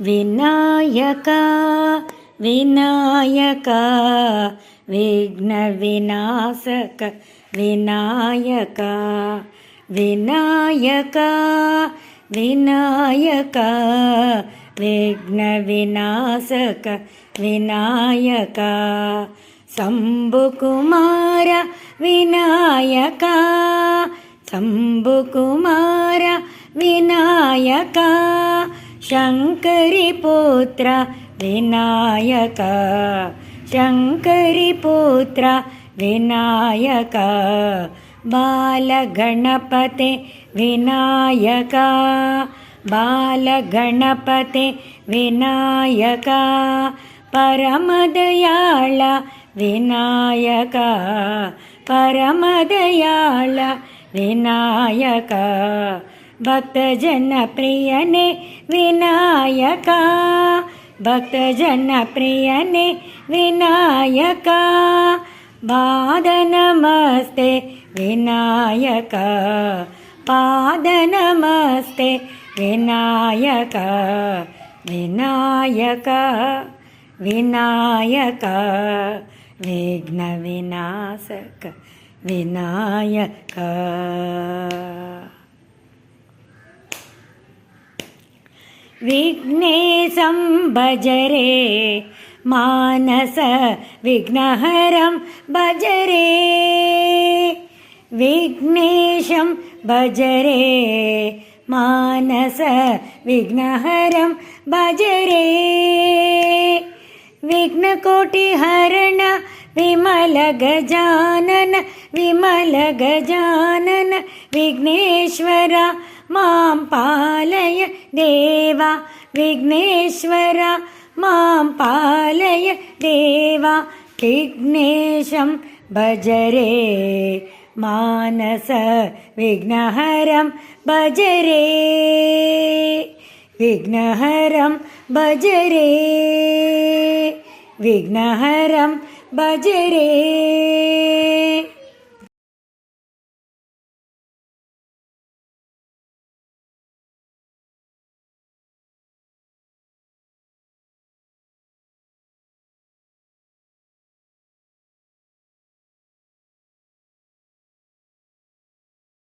विनायक विनायक विघ्नविनाशक विनायक विनायक विनायक विघ्नविनाशक विनायक शम्भुकुमार विनायक शम्भुकुमार विनायक शङ्करिपुत्र विनायक शङ्करिपुत्र विनायक बालगणपते विनायक बालगणपते विनायक परमदयाळ विनायक परमदयाळ विनायक भक्तजनप्रियने विनायक भक्तजनप्रियने विनायक पादनमस्ते विनायक पादनमस्ते विनायक विनायक विनायक विघ्नविनाशक विनायक विघ्नेशं भजरे मानस विघ्नहरं भजरे विघ्नेशं भजरे मानस विघ्नहरं भजरे विघ्नकोटिहरण विमल गजानन विघ्नेश्वर मां पालय देवा विघ्नेश्वर मां पालय देवा विघ्नेशं भजरे मानस विघ्नहरं भजरे विघ्नहरं भजरे विघ्नहरं भजरे।